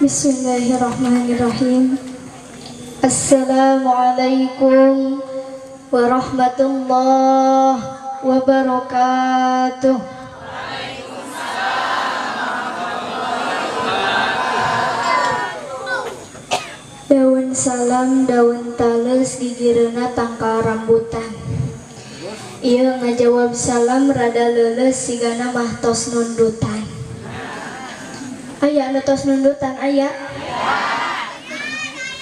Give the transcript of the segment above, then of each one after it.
Bismillahirrahmanirrahim. Assalamualaikum warahmatullahi wabarakatuh. Daun salam, daun tales, gigireuna tangkal rambutan. Ieu ngajawab salam rada leuleus sigana mah tos nundutan. Aya anu tos nundutan aya?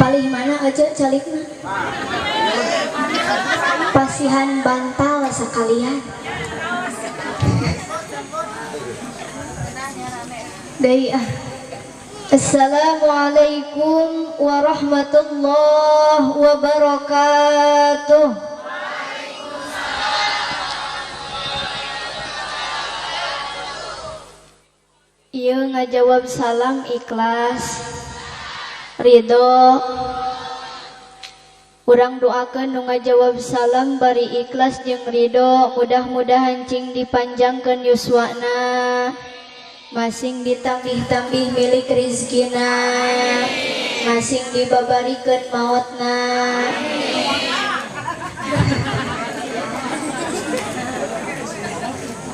Palih mana aja calikna? Pasihan bantal sakalian. Deui ah. Assalamualaikum warahmatullahi wabarakatuh. Ieu ngajawab salam ikhlas, ridho. Urang doakeun nu ngajawab salam bari ikhlas jeung ridho, mudah-mudahan cing dipanjangkeun yuswana, masing ditambih-tambih milik rizkina, masing dibabarikeun maotna.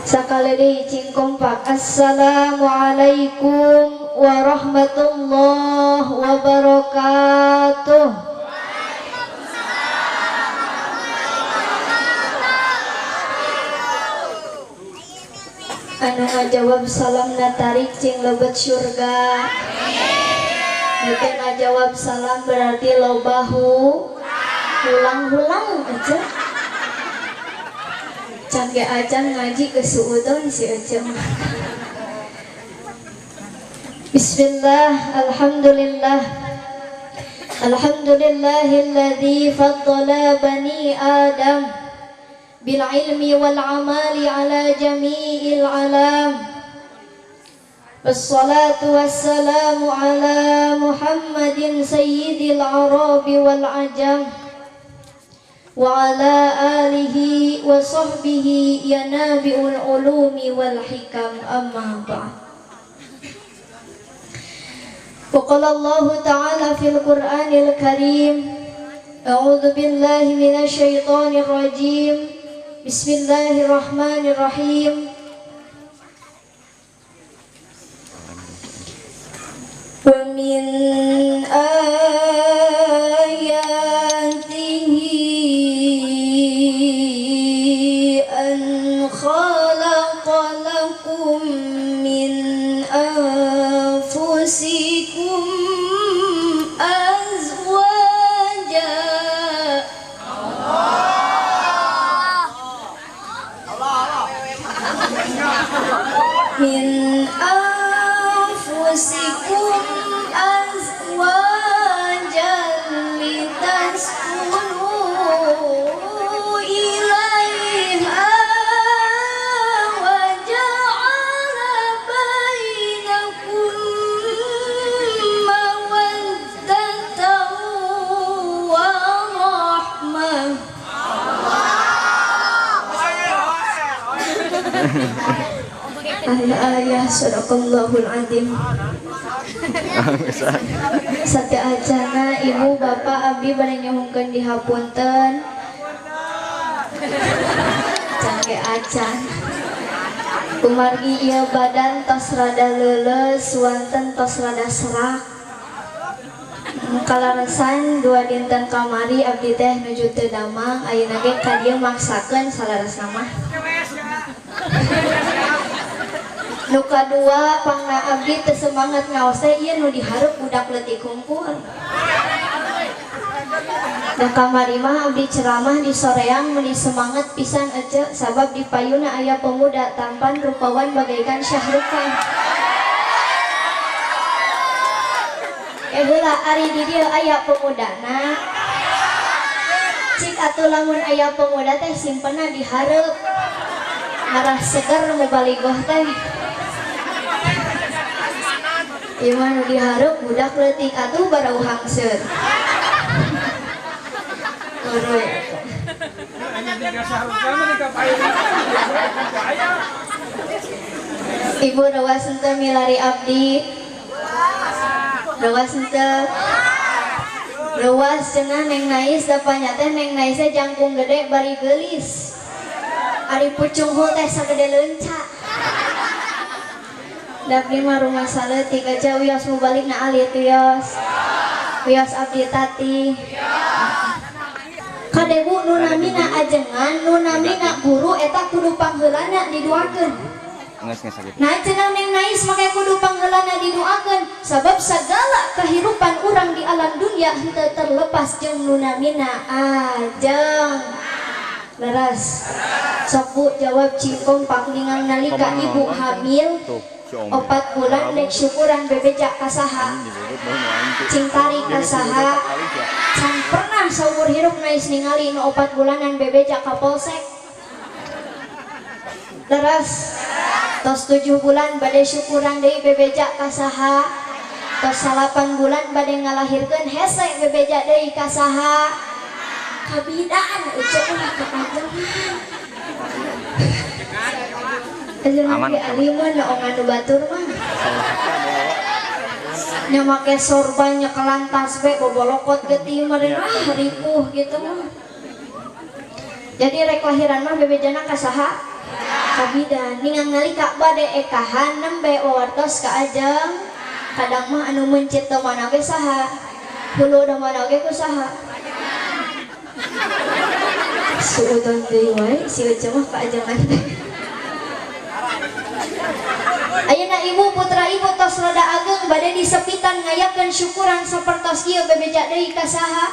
Sakali deui cing kompak. Assalamualaikum warahmatullahi wabarakatuh. Anu ngajawab salam natarik cing lebet syurga. Bukan ngajawab salam berarti lobahu hulang-hulang aja. Cangge acan ngaji ke suudon si aja. Bismillah, alhamdulillah. Alhamdulillahilladzi faddala bani Adam bil ilmi wal amali ala jami'il alam. Wassalatu wassalamu ala Muhammadin sayyidil arabi wal ajam wa ala alihi wa sahbihi ya nabi'ul ulumi wal hikam, amma ba'd. Wa qala Allah ta'ala fil Qur'anil Karim, a'udzu billahi minasy syaithanir rajim, bismillahirrahmanirrahim. Wa min ayah sadaqallahul adzim. Satya acana ibu bapak abdi bade nyuhungkeun dihapunten. Cangge acan. Kumargi ieu badan tos rada leuleus, wanten tos rada serak. Kalarasan dua dinten kamari abdi teh nuju teu damang, ayeuna ge ka dieu maksakeun salarasna mah. Nu kadua pangna abdi teu semangat ngaos teh ieu nu dihareup budak leutik hungkul. Da kamari mah abdi ceramah di soreang meuni semangat pisan ece sabab di payuna aya pemuda tampan rupawan bagaikan Syahrukhan. Heula ari di dieu aya pemudana. Cik atuh lamun aya pemuda teh simpenna dihareup. Ngarah seger mubalighah teh. Ieu mah nu dihareup budak leutik atuh barau hangseut. Oroy. Ibu rawas henteu milari abdi. Rewas henteu. Rewas cenah Neng Nais dapanya teh Neng Naisnya jangkung gede bari geulis. Ari pucung hul teh sagede leunca. Dapri mah rumah saleutik aja wios mu balik na alit wios. Wios abdi tati. Kadebu nu namina ajengan, nu namina guru eta kudu pangheulana diduakeun. Nah cenah Neng Nais make kudu pangheulana diduakeun sabab sagala kehidupan urang di alam dunia henteu terlepas jeung nu namina ajeng. Leres. Sok Bu jawab cingkong panglingang nalika ibu hamil 4 bulan dek syukuran bebeja kasaha. Cingkari kasaha. Can pernah saumur hidup Nais ningali nu 4 bulanan bebeja ka polsek. Leres. Tos 7 bulan bade syukuran deui bebeja kasaha. Tos 8 bulan bade ngalahirkeun hese bebeja deui kasaha. Kabidaan ucap ulah kepanjangan. Aman ke alimun ongan nu batur mah. Nya make sorban nyekelan tasbe bobolokot geuting meureun ripuh gitu mah. Jadi rek lahiran mah bebejana kasaha? Kabidan. Ningang nalika bade ekahan nembe wawartos ka ajeng. Kadang mah anu mencit teu mana ge saha? Hulu da mana ge ku saha? Suudon deui wae si Uce mah ka ajengan teh. Ayeuna ibu putra ibu tos rada ageng bade disepitan ngayapkeun syukuran sapertos kieu bebeja deui ka saha?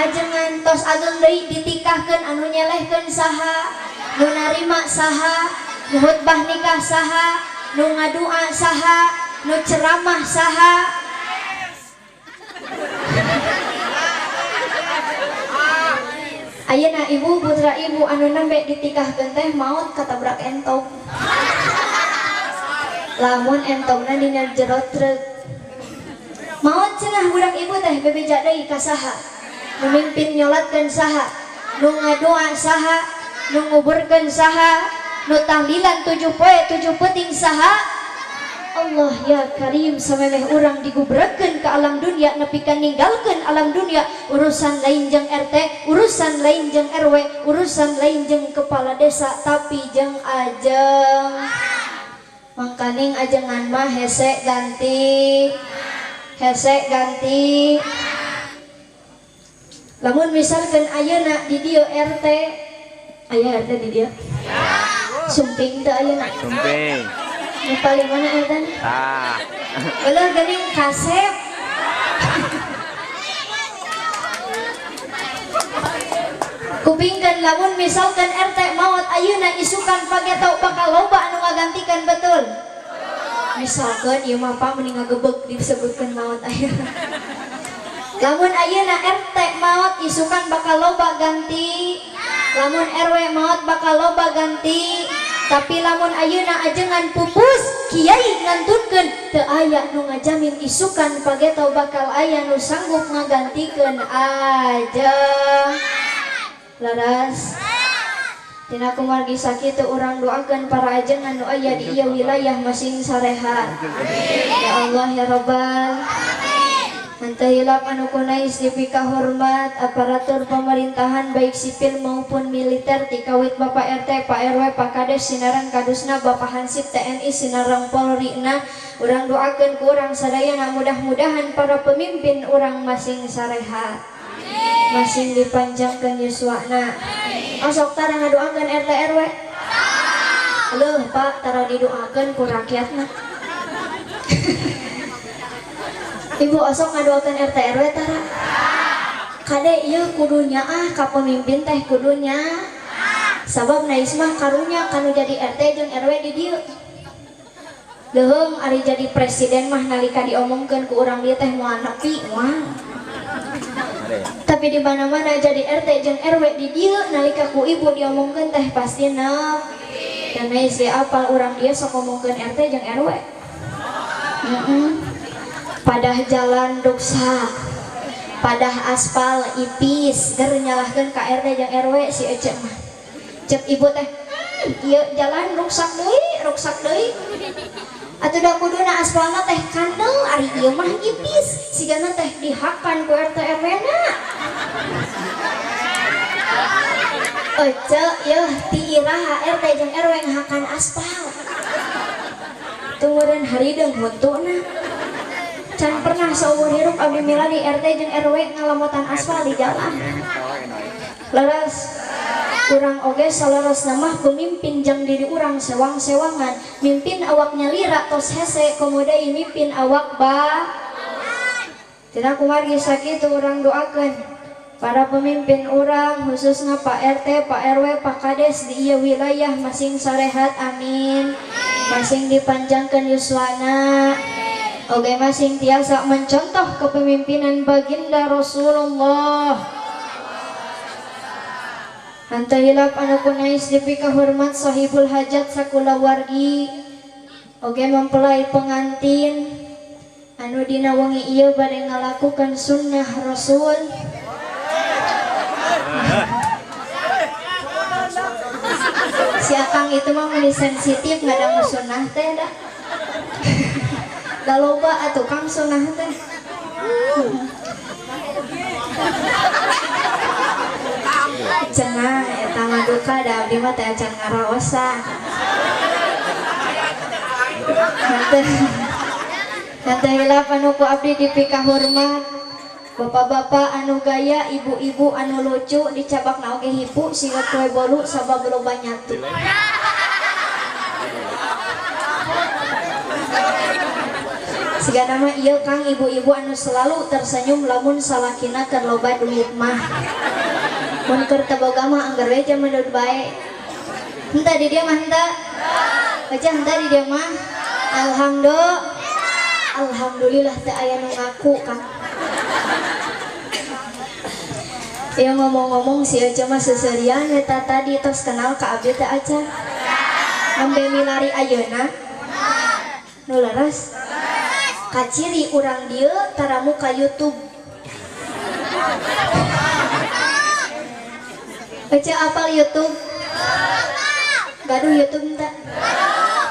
Ajengan tos ageng deui ditikahkeun anu nyelehkeun saha? Nu narima saha? Nu khutbah nikah saha? Nu ngadua saha? Nu ceramah saha? Ayeuna ibu putra ibu anu nembe ditikahkeun teh maot katabrak entok. Lamun entongna dina jero truk. Maot cenah budak ibu teh bebeja deui ka saha? Nu mimpin nyolatkeun saha? Nu ngadoa saha? Nu nguburkeun saha? Nu tahlilan 7 poe 7 peuting saha? Allah ya Karim samemeh urang digubrekeun ka alam dunia nepi ka ninggalkeun alam dunia urusan lain jeung RT, urusan lain jeung RW, urusan lain jeung kepala desa tapi jeung ajeng. Mangkaning ajengan mah hese ganti. Lamun misalkan ayeuna di dieu RT, aya RT di dieu? Sumping teu ayeuna? Sumping. Nu paling mana RT? Tah. Eueuh geuning kasep. Kupingkeun lamun misalkan RT maot ayeuna isukan pagetau bakal loba anu ngagantikan betul. Misalkan ieu mah pa mending ngagebeg disebutkeun maot ayeuna. Lamun ayeuna RT maot isukan bakal loba ganti. Lamun RW maot bakal loba ganti. Tapi lamun ayeuna ajengan pupus kiai ngantunkeun teu aya nu ngajamin isukan pagetau bakal aya nu sanggup ngagantikeun ajeng. Laras tina kumargi sakitu urang doakeun para ajengan nu aya di ieu wilayah masing sarehat. Ya Allah ya Rabbal. Henteu hilap anu kunais dipika hormat aparatur pemerintahan baik sipil maupun militer ti kawit Bapak RT, Pak RW, Pak Kades, sinareng kadusna, Bapak Hansip TNI, sinareng Polri-na. Urang doakeun ku urang sadayana mudah-mudahan para pemimpin urang masing sarehat. Masing dipanjangkeun yuswana. Osok tara ngadoakeun RT RW. Heuh Pak, tara didoakeun ku rakyatna. Ibu osok ngadoakeun RT RW tara. Kade ieu kudunya ka pemimpin teh kudunya. Sabab Nais mah karunya kanu jadi RT jeung RW di dieu. Deung ari jadi presiden mah nalika diomongkeun ku urang dieu teh moal nepi mah. Tapi di mana-mana jadi RT jeung RW di dieu nalika ku ibu diomongkeun teh pasti neep. Dan Nais ge apal urang dieu sok ngomongkeun RT jeung RW. Padah jalan ruksa, padah aspal ipis, ger nyalahkeun ka RT jeung RW si Ece mah. Cek ibu teh, ieu jalan ruksak deui. Atuh da kuduna aspalna teh kandel ari ieu mah gipis sigana teh dihakan ku RT RW na. Ece yeuh ti iraha RT jeung RW ngahakan aspal. Tunggureun harideung huntuna. Can pernah saumur hirup abdi mila di RT jeung RW ngalamotan aspal di jalan. Leres urang oge saleresna mah pemimpin jang diri urang sewang-sewangan mimpin awaknya lira tos hese komoda mimpin awak ba tina kumargi sakitu urang doakeun para pemimpin urang khususnya Pak RT, Pak RW, Pak Kades di ieu wilayah masing sarehat amin masing dipanjangkeun yuswana oge masing tiasa mencontoh kepemimpinan baginda Rasulullah. Anta hilap anu kunais dipika hormat sahibul hajat sakula wargi oge mempelai pengantin anu dina wengi ieu bade ngalakukan sunnah rasul si akang itu mah meni sensitif ngadang sunnah teh da da loba atuh kang sunnah teh cenah eta mah duka da abdi mah teh acan ngaraosan. Henteu hilap anu ku abdi dipika hormat bapak-bapak anu gaya, ibu-ibu anu lucu dicabakna oge hipu siga kue bolu sabab loba nyatu. Siga nama ieu kang ibu-ibu anu selalu tersenyum lamun salakina keur loba duit mah. Mun keur teu boga mah anggar we jam menurut bae. Henteu di dieu mah henteu. Baca henteu di dieu mah. Alhamdulillah teu aya nu ngaku Kang. Ya ngomong-ngomong si Ece mah seuseurean eta tadi tos kenal ka abdi teh acan. Ambe milari ayeuna. Nu leres. Kaciri urang dieu taramu ka YouTube. Baca apal YouTube? Gaduh YouTube entah?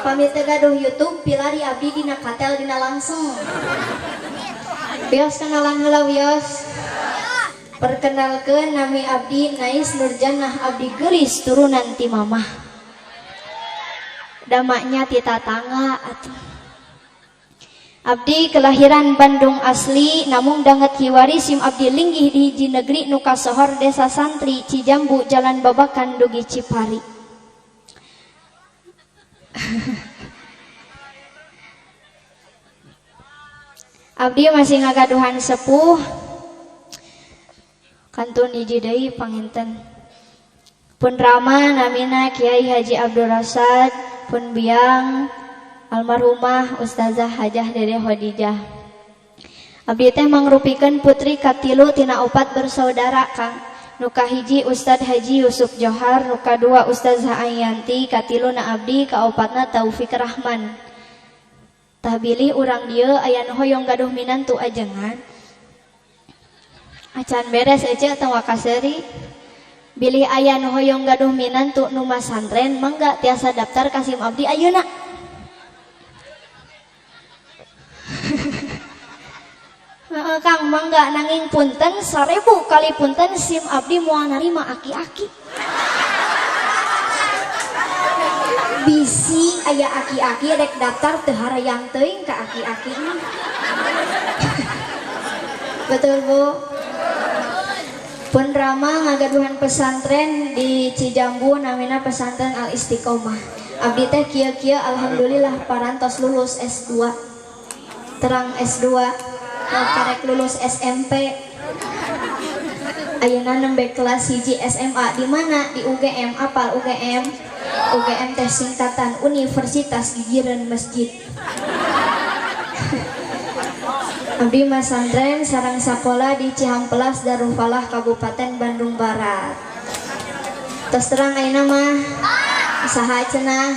Pamit gaduh YouTube, pilari abdi dina katel dina langsung. Bios kenalan heula Bios. Perkenalkeun nami abdi Nais Nurjanah abdi geulis turunan ti mamah. Damaknya ti tatangga atuh. Abdi kelahiran Bandung asli namun danget hiwari sim abdi linggih di hiji negeri nu kasohor desa Santri Cijambu Jalan Babakan Dugi Cipari. Abdi masih ngagaduhan sepuh kantun hiji deui panginten. Pun rama namina Kiai Haji Abdul Rasad, pun biang almarhumah Ustazah Hajah Dede Khadijah. Abdi teh mangrupikeun putri katilu tina 4 bersaudara Kang. Nu kahiji Ustad Haji Yusuf Johar, nu kadua Ustazah Ayanti, katiluna abdi, kaopatna Taufik Rahman. Tah bilih urang dieu aya nu hoyong gaduh minantu ajengan. Acan beres Ece teu wakaseri. Bilih aya nu hoyong gaduh minantu nu masantren mangga tiasa daftar ka SIM abdi ayeuna. Kang mangga nanging punten 1000 kali punten SIM abdi moal narima aki-aki. Bisi aya aki-aki rek daftar teu harayang teuing ka aki-aki. Betul Bu? Pun rama ngagaduhan pesantren di Cijambu namina pesantren Al Istiqomah. Abdi teh kieu-kieu alhamdulillah parantos lulus S2. Terang S2 karek lulus SMP. Ayeuna nembe kelas 1 SMA di mana? Di UGM. Apal UGM? UGM teh singkatan Universitas Gigireun Masjid. Abdi masantren sareng sakola di Cihampelas Darul Falah Kabupaten Bandung Barat. Terus terang ayeuna mah saha cenah?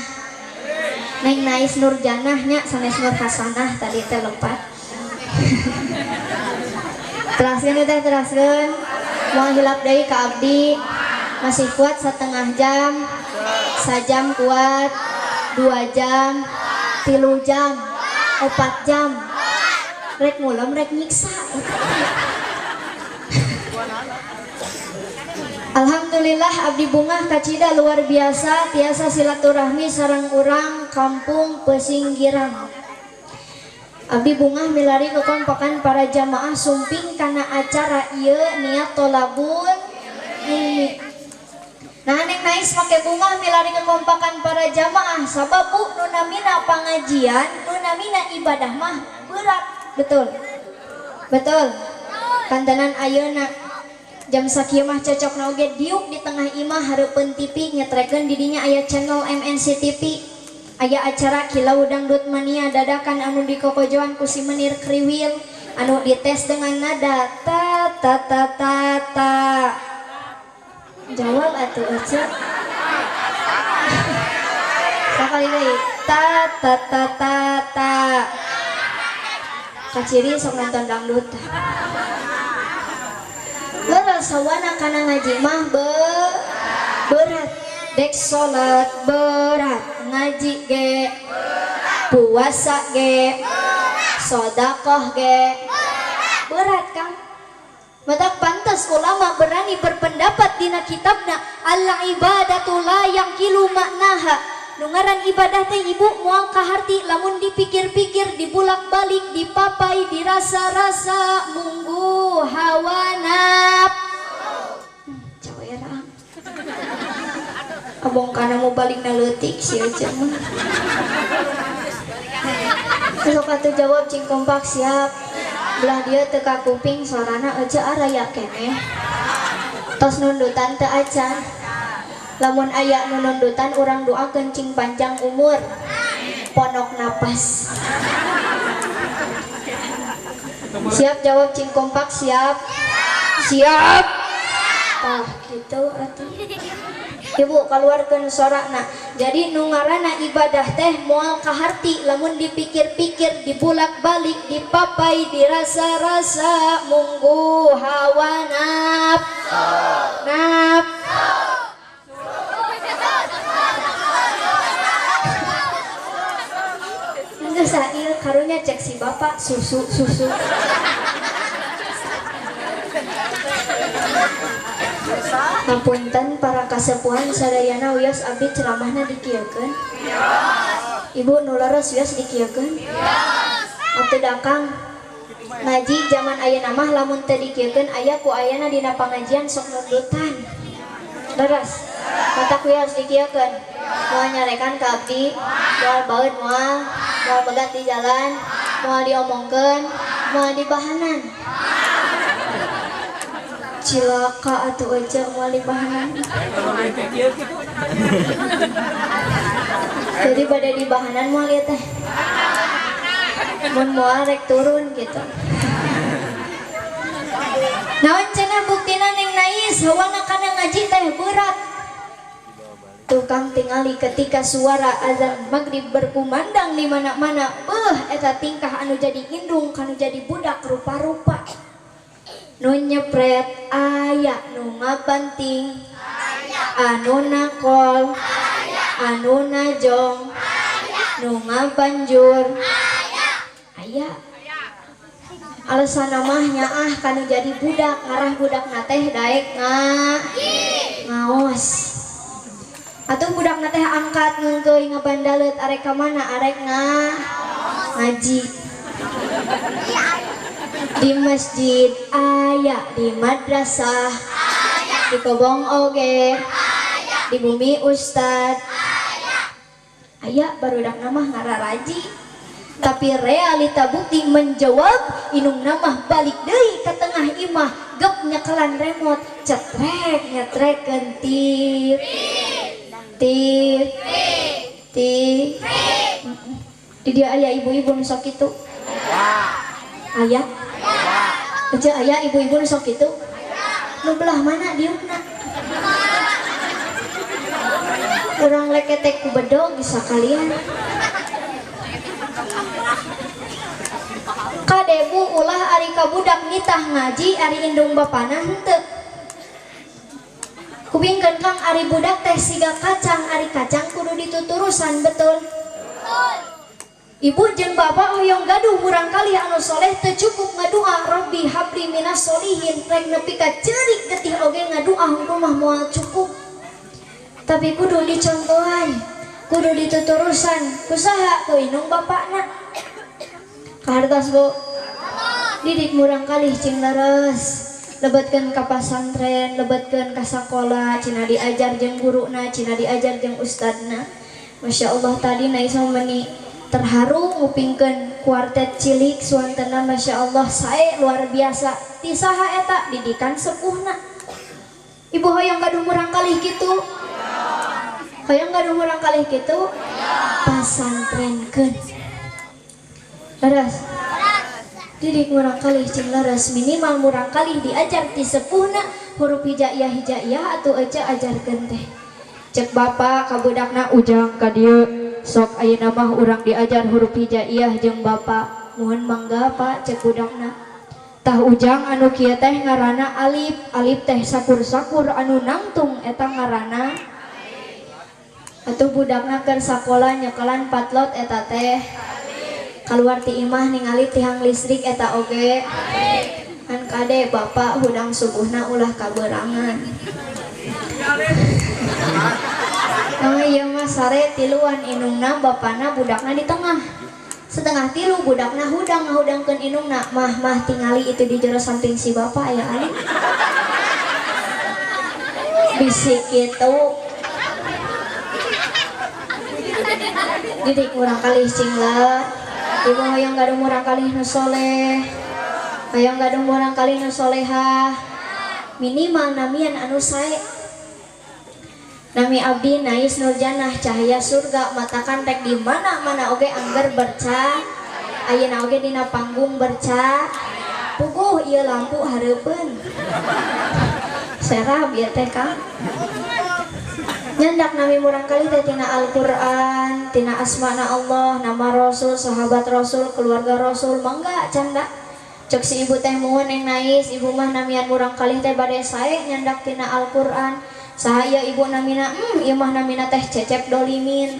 Neng Nais Nurjanah nya sanes Nur Hasanah tadi teh lepat. Teraskeun teh teraskeun. Moal hilap deui ka abdi. Masih kuat 1/2 jam. 1 jam kuat. 2 jam. 3 jam 4 jam rek ngulam rek nyiksa. Alhamdulillah abdi bungah kacida luar biasa tiasa silaturahmi sareng urang kampung Pesinggiran. Abdi bungah milari kekompakan para jamaah sumping karena acara ieu niat tolabun ilmi. Nah neng nais make bunga milari kekompakan para jamaah sabab bu nunamina pangajian nunamina ibadah mah berat betul kantanan ayeuna jam sakieu mah cocok oge diuk di tengah imah hareupeun TV nyetrekeun di dinya aya channel MNC TV aya acara Kilau Dangdut Mania dadakan anu dikokojoan ku si Menir Kriwil anu dites dengan nada ta ta ta ta ta jawab atuh aja sekali lagi ta ta ta ta ta kaciri sok nonton dangdut sawana kana ngaji mah berat dek salat berat ngaji ge puasa ge sedekah ge berat Kang matak pantas ulama berani berpendapat dina kitabna al ibadatu la yaqilu maknaha nu ngaran ibadah teh ibu moal kaharti lamun dipikir-pikir dibulak-balik dipapai dirasa-rasa munggu hawanap cawerang abong kana mau balik na leutik sia aja mah sok atuh jawab cing kompak siap belah dia teka kuping suarana aja araya keneh tos nundutan teu acan lamun aya nu nundutan urang doa kencing panjang umur ponok napas siap jawab cing kompak siap ah gitu atuh ibu keluarkan suarana jadi nu ngaranna ibadah teh moal kaharti lamun dipikir-pikir dibulak-balik dipapai dirasa-rasa munggu hawa nap enggak sail karunya cek si bapak susu Hapunten para kasepuhan sadayana wios abdi ceramahna dikieukeun. Ibu nu leres wios dikieukeun. Abdi dakang ngaji zaman ayeuna mah lamun teu dikieukeun aya ku ayana dina pangajian sok nundutan. Leres. Matak wios dikieukeun. Moal nyarekan ka abdi, moal baeud moal begat di jalan, moal diomongkeun, moal dibahanan. Cilaka atuh aja moal dibahanan. Jadi pada dibahanan moal ieu teh. Mun moal rek turun gitu. Naon cenah buktina Neng Nais hawana kana ngaji teh berat. Tukang tingali ketika suara azan maghrib berkumandang di mana-mana. Eta tingkah anu jadi indung kanu jadi budak rupa-rupa. Nu nyepret aya nu ngabanting anu nakol anu najong nu ngabanjur aya alasan namanya kanu jadi budak ngarah budak nateh daek ngaos atau budak nateh angkat ngeuy ngabandalet arek ka mana arek ngaji di masjid aya di madrasah di kobong oge di bumi ustad aya barudak nama ngararaji tapi realita bukti menjawab inung nama balik deui ke tengah imah gep nyekelan remote cetrek nyetrekeun tip di dia aya ibu-ibu nu sok kitu aya aja aya ibu-ibu nu sok kitu nu belah mana diukna urang leketek ku bedog bisa kalian kadebu ulah ari ka budak nitah ngaji ari indung bapana henteu kupingkeun Kang ari budak teh siga kacang ari kacang kudu dituturusan betul Ibu jeung bapak hoyong gaduh murang kali anu soleh teu cukup ngadua Rabbi habli minas solihin rek nepi ka ceurik getih oge ngadua hungkul mah moal cukup. Tapi kudu dicontohan, kudu dituturusan kusaha ku indung bapakna. Kahartos Bu. Didik murang kali cing leres. Lebetkeun ka pasantren, lebetkeun ka sakola, cenah diajar jeung guruna, cenah diajar jeung ustadna. Masya Allah tadi na isa meni terharu ngupingkeun kuartet cilik suantena Masya Allah sae luar biasa. Ti saha eta didikan sepuhna. Ibu hoyong gaduh murang kalih kitu? Hoyong gaduh murang kalih kitu? Pasantrenkeun. Leres. Didik murang kalih cing leres minimal murang kalih diajar ti sepuhna huruf hijaiyah atuh ece ajarkeun teh. Cek bapak ka budakna ujang ka dieu. Sok ayeuna mah urang diajar huruf hijaiyah jeung bapak. Mohon mangga Pak cek budakna. Tah ujang anu kieu teh ngaranna alif. Alif teh sakur-sakur anu nangtung eta ngaranna. Atuh budakna keur sakola nyekelan patlot eta teh. Kaluar ti imah ningali tihang listrik eta oge. Kan kade bapak hudang subuhna ulah kaberangan. Iya mah sare tiluan inungna bapana budakna di tengah. Setengah tilu budakna hudang ngahudangkeun inungna. Mah tingali itu di jero samping si bapak aya ali. Bisik kitu. Didik murang kalih cingla. Ibu hoyong gaduh murang kalih nu soleh. Hoyong gaduh murang kalih nu solehah. Minimal namian anu sae. Nami abdi nais nurjanah cahaya surga matakan rek di mana-mana oge angger bercah. Ayeuna oge dina panggung bercah. Puguh ieu lampu hareupeun. Serah bieu teh Kang. Nyandak nami murang kali teh tina Al-Qur'an, tina asmana Allah, nama Rasul, sahabat Rasul, keluarga Rasul, mangga canda. Cek si ibu teh muhun yang nais, ibu mah namian murang kali teh bade sae nyandak tina Al-Qur'an. Sahaya ibu namina, ieu mah namina teh Cecep Dolimin.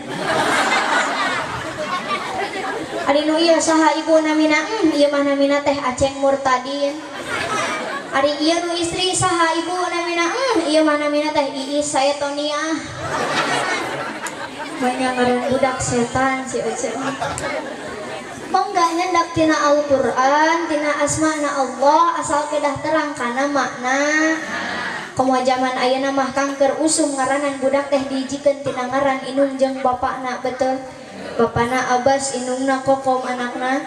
Ari nu ieu saha ibu namina, ieu mah namina teh Aceng Murtadin. Ari ieu nu istri saha ibu namina, ieu mah namina teh Iis Saetonia. Banyak ngaran budak setan si Ece. Mangga nyandak tina Al-Qur'an, tina asmana Allah asal kedah terang kana makna. Komo zaman ayeuna mah Kang keur usum ngaranan budak teh dijikeun tina ngaran inung jeung bapakna betul. Bapana Abbas inungna Kokom anakna.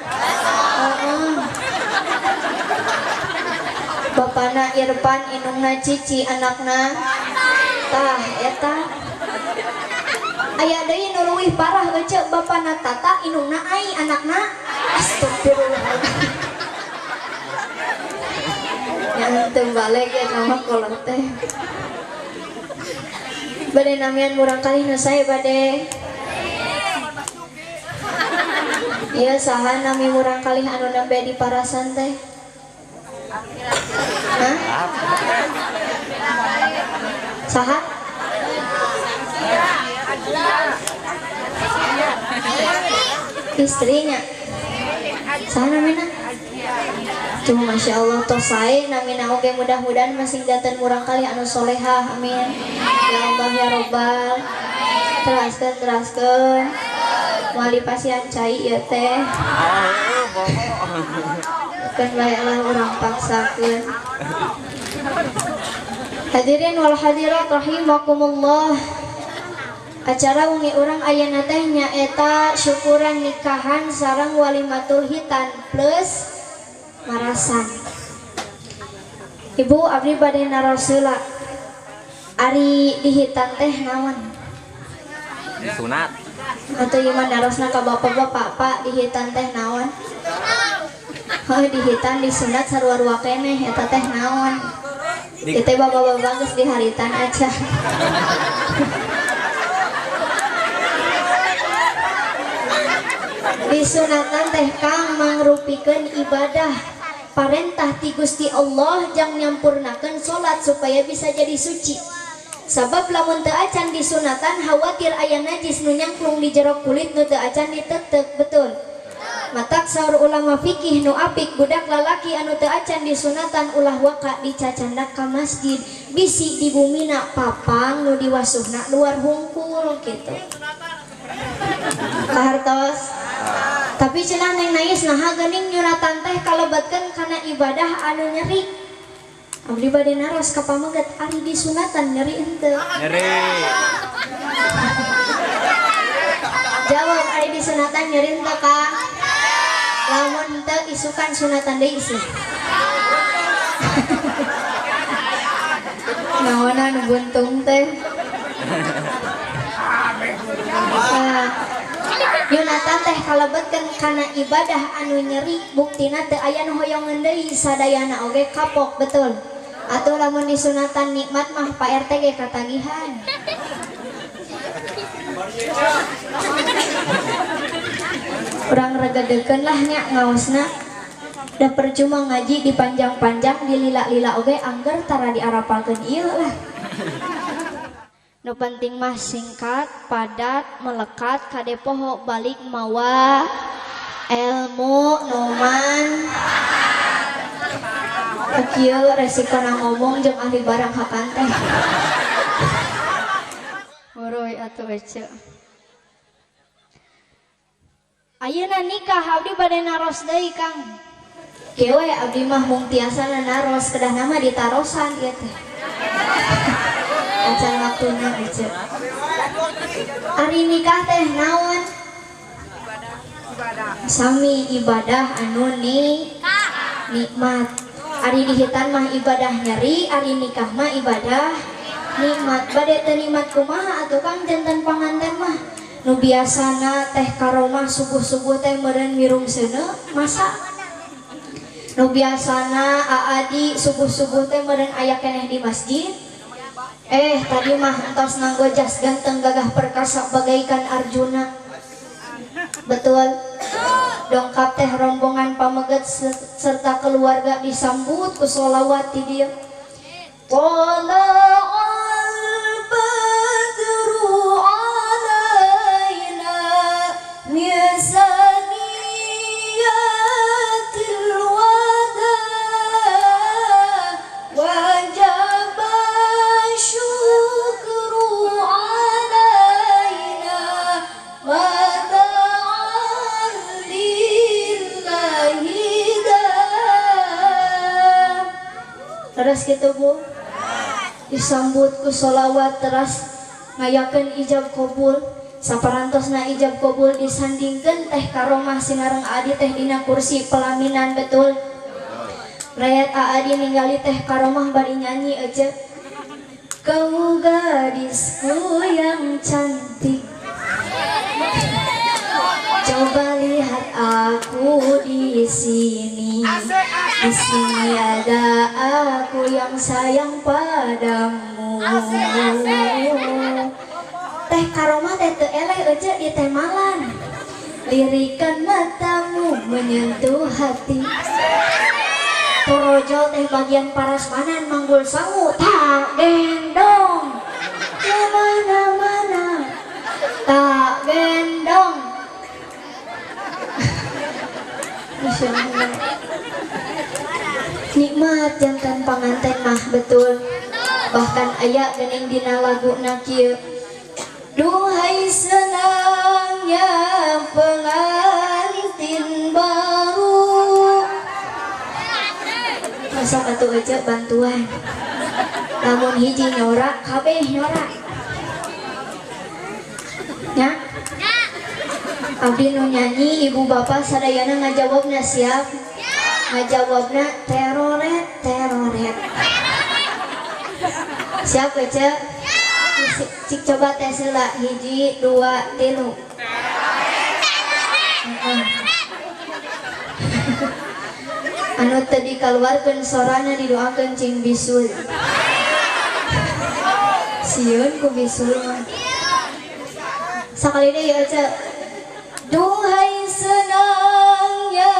Bapana Irfan inungna Cici anakna. Tah eta. Aya deui nu leuwih parah ece bapana Tata inungna Ai anakna. Astagfirullahaladzim. Yang tembalik ya nama kolot teh. Bade namian murang kali nu sae bade. Iya saha nami murang kali anu nembe di parasan teh. Hah? Saha? Istrinya. Saha namina? Cuma Masya Allah toh sae namina oge mudah-mudahan masing janten murang kali anu solehah amin. Ya Allah ya Robbal. Teraskeun wali pasien cai ieu teh. Kan baiklah urang paksakeun. Hadirin wal hadirat rahimakumullah. Acara wengi urang ayeuna teh nyaeta syukuran nikahan sareng walimatul hitan plus marasan. Ibu abdi bade narosula. Ari dihitan teh naon? Sunat. Atau ieu mah narosna ka bapak-bapak, Pak, dihitan teh naon? Heuh dihitan disunat sarua-rua keneh eta teh naon? Ieu teh bapak-bapak geus diharitan aja. Disunatan teh Kang mangrupikeun ibadah parentah ti Gusti Allah jang nyampurnakeun salat supaya bisa jadi suci. Sabab lamun teu acan disunatan khawatir aya najis nu nyangklung di jero kulit nu teu acan ditetek, betul. Matak saur ulama fikih nu apik budak lalaki anu teu acan disunatan ulah waka dicacandak ka masjid bisi di bumina papang nu diwasuhna luar hungkul kitu. Kahartos. Tapi cenah Neng Nais naha geuning nyuratan teh kalebatkeun kana ibadah anu nyeri. Abdi bade naros ka pameget ari disunatan nyeri henteu. Nyeri. Jawab ari disunatan nyeri henteu Kang? Lamun henteu isukan sunatan deui sih. Naonna nu buntung teh. Yunatan teh kalebetkeun kana ibadah anu nyeri buktina teu aya nu hoyongeun deui sadayana oge kapok, betul. Atuh lamun disunatan nikmat mah Pak RT ge katagihan. Urang regedekeun lah nya ngaosna. Da percuma ngaji dipanjang-panjang dilila-lila oge angger tara diarapalkeun ieu lah. Nu penting mah singkat, padat, melekat, kade poho balik mawa ilmu numan. Kieu resiko ngomong jeung ahli barang hakan teh. Oroy atuh ece. Ayeuna nikah abdi bade naros deui Kang. Kieu we abdi mah mung tiasana naros kedah nama ditarosan ieu teh. Acan waktuna ece. Ari nikah teh naon? Sami ibadah anu nikmat. Ari dihitan mah ibadah nyeri, ari nikah mah ibadah nikmat. Bade teu nikmat kumaha atuh Kang janten panganten mah? Nu biasana teh karomah subuh-subuh teh meureun mirung seuneu masa. Nu biasana aadi subuh-subuh teh meureun aya keneh di masjid. Tadi mah entos nganggo jas ganteng gagah perkasa bagaikan Arjuna. Betul. Dongkap teh rombongan pameget serta keluarga disambut ku sholawat di dieu. Tala'al badru alaina min saniyatil wada wajaba syukru alaina terus gitu Bu, disambut ku sholawat terus ngayakeun ijab kabul. Saparantosna ijab kabul disandingkeun teh karomah sinareng adi teh dina kursi pelaminan, betul. Rakyat adi ningali teh karomah bari nyanyi aja. Kau gadisku yang cantik, coba lihat aku di sini. Di sini ada aku yang sayang padamu. Teh karomah teh teu eleh aja di temalan. Lirikan matamu menyentuh hati. Torojol teh bagian parasmanan manggul sangu tak gendong kemana-mana, tak gendong. Nikmat jantan panganten mah, betul. Bahkan aya geuning dina laguna kieu. Duhai senangnya pengantin baru. Masuk atuh aja bantuan. Lamun hiji nyorak, kabeh nyorak. Nya? Abdi nu nyanyi, ibu bapak sadayana ngajawabna siap. Ngajawabna teroret, teroret. Siap aja? Cik coba tes heula 1, 2, 3. Anu tadi kaluarkeun sorana didoakeun cing bisul. Sieun ku bisul mah. Sakali deui aja. Duhai senangnya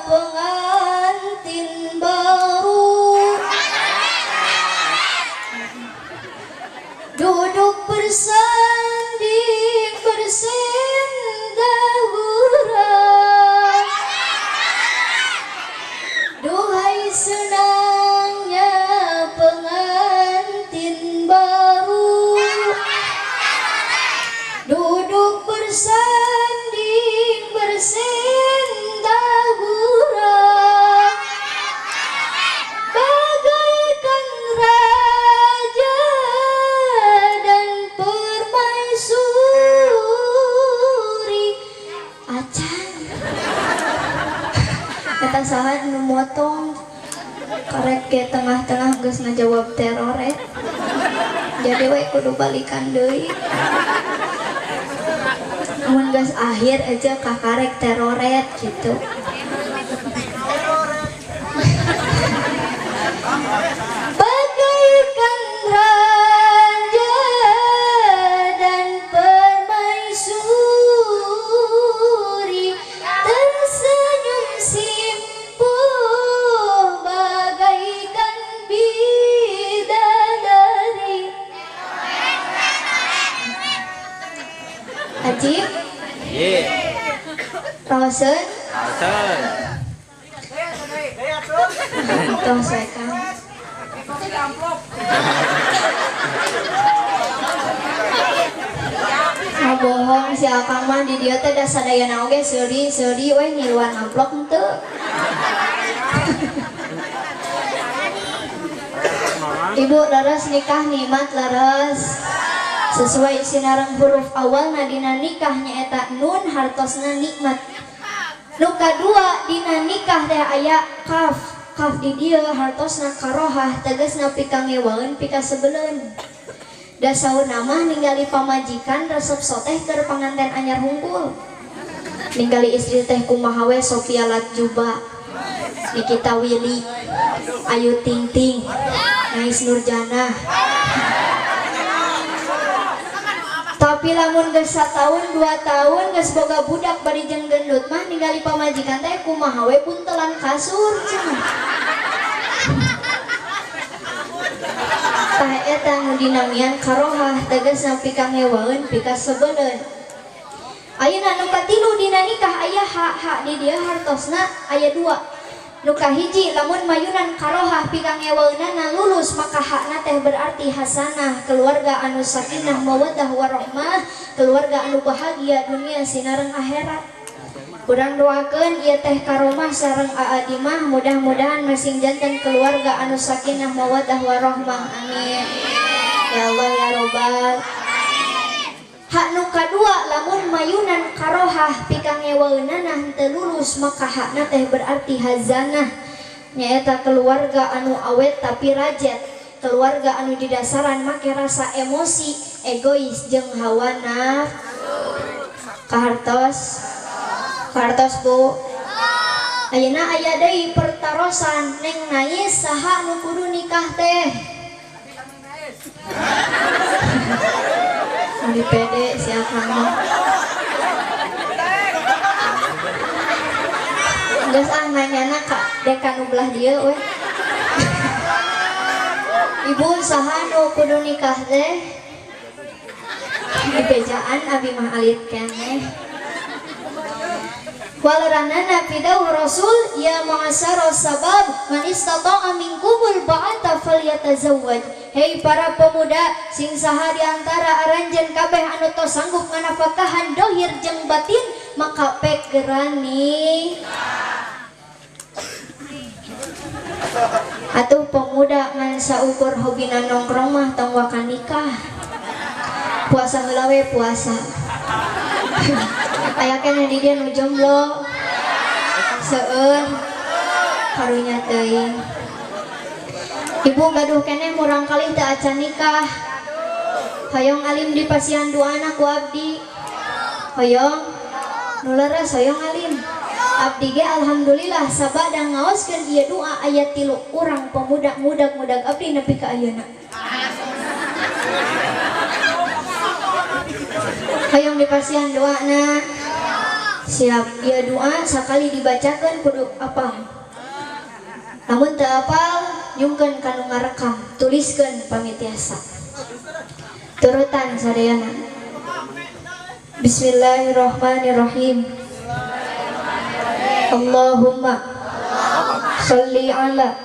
pengantin baru. Aduhai senangnya pengantin baru duduk bersanding bersenda gurau bagaikan raja dan permaisuri. Acan kata saha nu motong karek ke tengah-tengah geus ngajawab teroret jadi we kudu balikan deui mun geus akhir aja kakarek teroret gitu. Bagaikan raja dan permaisuri tersenyum simpuh bagaikan bidadari. Ajib Ye. Rosen Alten. toh saya kan bohong si Akang mah di dia teh da sadayana oge seuri we ngiluan amplop henteu. Ibu leres nikah nikmat leres sesuai sinarang huruf awal dina nikahnya eta nun hartosna nikmat. Nu kadua dina nikah teh aya kaf di dieu hartosna karohah tegasna pikangewaeun pikasebeleun. Da sauna mah ningali pamajikan resep soteh keur panganten anyar hungkul. Ningali istri teh kumaha we Sofia Latjuba, Nikita Willy, Ayu Ting Ting, Nais Nurjanah. Tapi lamun geus 1 tahun 2 tahun geus boga budak bari jeung gendut mah ningali pamajikan teh kumaha we buntelan kasur cenah. Tah eta nu dinamian karohah tegasna pikangewaeun pikasebeleun. Ayeuna nu katilu dina nikah aya hak di dieu hartosna aya 2. Nu kahiji lamun mayunan karohah pikangewaeunana lulus maka hakna teh berarti hasanah, keluarga anu sakinah mawaddah warahmah, keluarga anu bahagia dunia sinareng akhirat. Kurang doakeun ieu teh karomah sareng aadimah mudah-mudahan masing janten keluarga anu sakinah mawaddah warahmah. Amin. Ya Allah ya Robbal. Hak nu kadua lamun mayunan karohah pikangewaeunana henteu lulus maka hakna teh berarti hazanah nyaeta keluarga anu awet tapi rajet, keluarga anu didasaran make rasa emosi, egois jeung hawa nafsu. Kahartos Bu. Ayeuna aya deui pertarosan Neng Nais saha nu kudu nikah teh. Di pede si Akang mah. Geus nanyana ka deka nu belah dieu we. Ibu saha nu kudu nikah teh? Di bejaan abi mah alit keneh. Walaranana fidau Rasul ya ma'asyara sabab man istata'a minkumul ba'ata falyatazawwaj. Hei para pemuda sing saha di antara aranjeun kabeh anu tos sanggup nganafakahan dohir jeung batin maka pek gerani. Atuh pemuda ngan saukur hobina nongkrong mah tong waka nikah. Puasa heula we puasa. Aya keneh di dieu nu jomblo. Seueur karunya teuing. Ibu gaduh keneh murang kalih teu acan nikah. Hoyong alim dipasihan doana ku abdi. Hoyong nu leres hoyong alim. Abdi ge alhamdulillah sabada ngaoskeun ieu doa aya 3 urang pemuda mudag-mudag abdi nepi ka ayeuna. Hoyong dipasihan doana. Siap, ieu doa sakali dibacakeun kudu apal. Namun teu apal nyungkeun kanu ngarekam, tuliskeun pamitiasa. Turutan sadayana. Bismillahirrahmanirrahim. Allahumma Sholli ala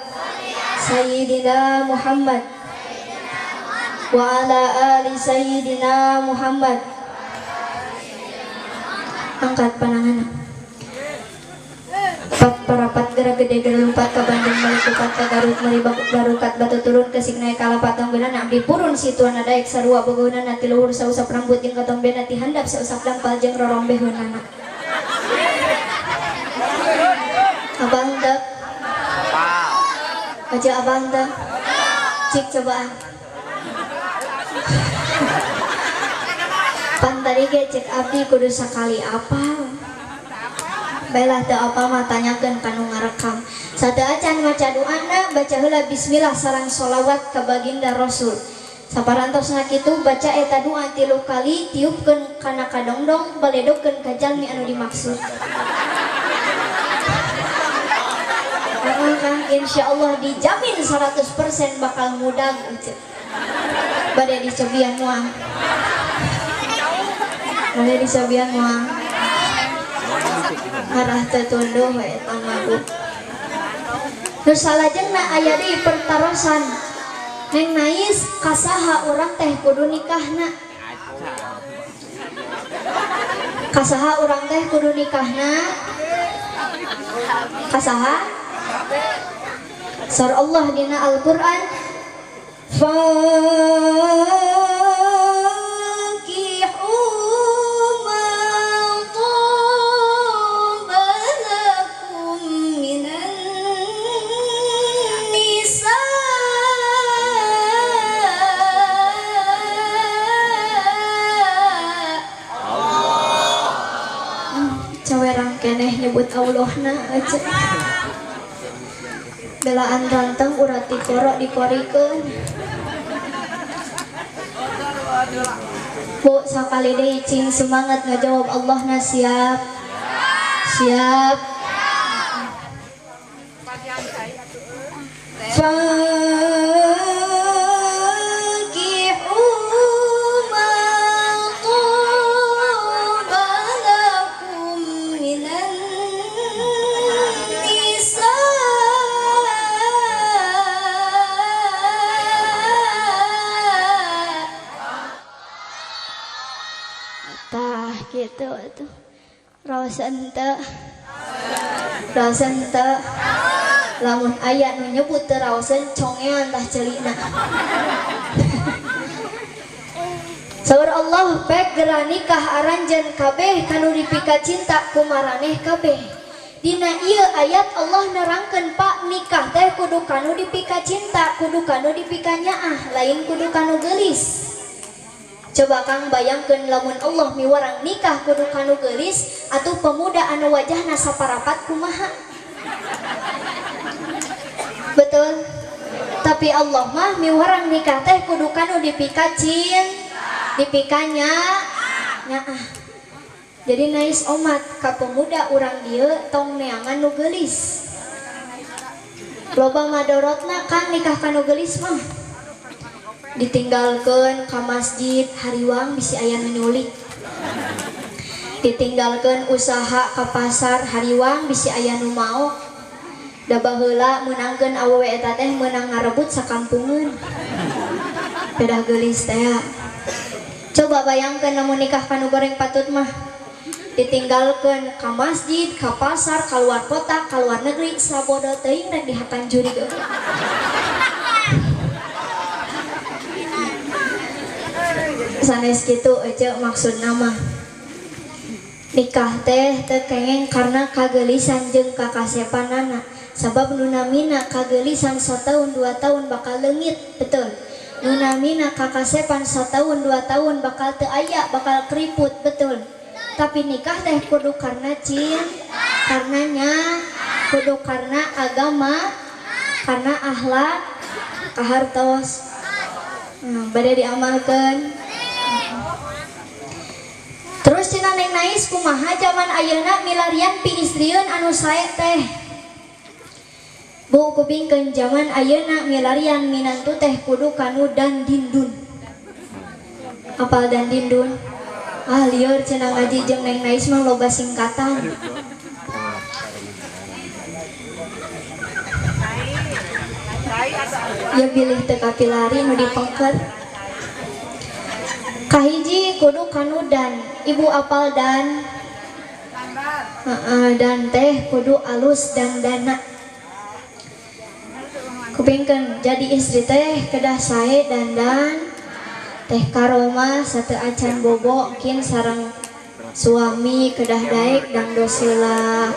Sayyidina Muhammad wa ala ali Sayyidina Muhammad. Angkat panangan. Parapat gerak gede gerak lumpat ke Bandung melikupat ke Garut meribak barukat batu turun ke Signai kalapat tongbenan abdi purun situan ada ek sarua bogonan nati luhur sausap rambut jeung katombe nati handap sausap dampal jeung rorombeheunana. Abang teh aja abang teh cik cobaan pantari ge cek abdi kudu sakali apal. Baiklah teu apa mah tanyakeun kanu ngarekam. Sadeu acan maca doana baca heula bismillah sareng sholawat ka baginda Rasul. Saparantosna kitu baca eta doa 3 kali tiupkeun kana kadongdong baledogkeun ka jalmi anu dimaksud. Kang insyaallah dijamin 100% bakal mudag euceuk. Bade dicobian moal. Bade dicobian moal. Harah tetunduh eta mabuk. Nu salajengna aya deui pertarosan. Neng Nais kasaha urang teh kudu nikahna? Kasaha urang teh kudu nikahna? Kasaha? Sur Allah dina Al-Qur'an keneh nyebut Allahna aja. Belaan ranteng urat dikorok dikorikeun. Bu sakali deui cing semangat ngajawab Allahna siap. Siap. Gitu tuh rawasan teu lamun aya nu nyebut teu rawasan congean tah ceulina. Saur Allah pek geura nikah aranjeun kabeh kanu dipika cinta ku maraneh kabeh. Dina ieu ayat Allah nerangkeun Pak nikah teh kudu kanu dipika cinta, kudu kanu dipika nyaah, lain kudu kanu geulis. Coba Kang bayangkeun lamun Allah miwarang nikah kudu kanu geulis atuh pemuda anu wajahna saparapat kumaha. Betul. Tapi Allah mah miwarang nikah teh kudu kanu dipika dipikanya nyaah. Jadi nais omat ka pemuda urang dieu tong neangan nu geulis. Loba madorotna Kang nikah kanu geulis mah. Ditinggalkeun ka masjid hariwang bisi aya nu nyulik. Ditinggalkeun usaha ka pasar hariwang bisi aya nu maok. Da baheula meunangkeun awewe eta teh meunang ngarebut sakampungeun. Pedah geulis teh. Coba bayangkeun lamun nikah kanu goreng patut mah. Ditinggalkeun ka masjid, ka pasar, ka luar kota, ka luar negeri, sabodo teuing rek dihakan juri geuh. Sanes kitu aja maksud nama nikah teh teu kengeng karena kagelisan jeung kakasepanana. Sabab nunamina kagelisan 1 tahun 2 tahun bakal leungit, betul. Nunamina kakasepan 1 tahun 2 tahun bakal teu aya, bakal keriput, betul. Tapi nikah teh kudu karena karenanya kudu karena agama, karena akhlak, kahartos. Bade diamalkeun. Terus cenah Neng Nais kumaha zaman ayeuna milarian pi istrieun anu sae teh. Bu kupingkeun zaman ayeuna milarian minantu teh kudu kanu dandindun. Apal dandindun? Ah lieur cenah ngaji jeung Neng Nais mah loba singkatan. Ya pilih teka pilari nu dipengker. Kahiji kudu kanu dan ibu apal dan dan teh kudu alus dan dana. Kupingkeun jadi istri teh kedah sae dandan teh karoma sate acan bobo kin sareng suami kedah daek dang doseula.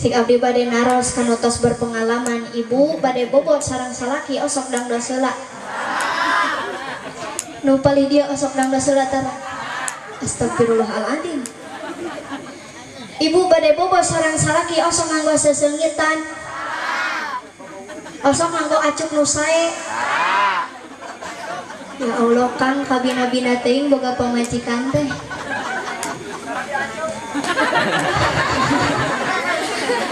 Sik abdi bade naros kanutos berpengalaman ibu bade bobot sareng salaki osok dang doseula. Nu palih dia osok dang doseula tara. Astagfirullahaladzim. Ibu bade bobot sareng salaki osok nganggo sesengitan. Osok nganggo acuk nu sae. Ya Allah Kang kabina-bina teuing boga pamajikan teh.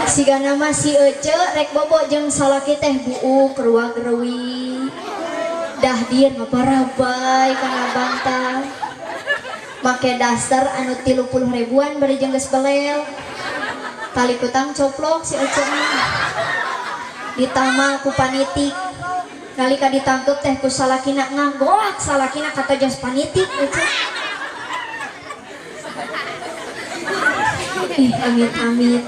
Sigana mah si Ece rek bobo jeung salaki teh buuk ruag-rewi. Dah dieu ngabarabay kana bantal. Make daster anu 30 ribuan bari jeung geus belel. Tali kutang coplok si Ece mah. Ditamal ku panitik. Nalika ditangkep teh ku salakina ngagoak salakina kata jos panitik Ece. Amit-amit.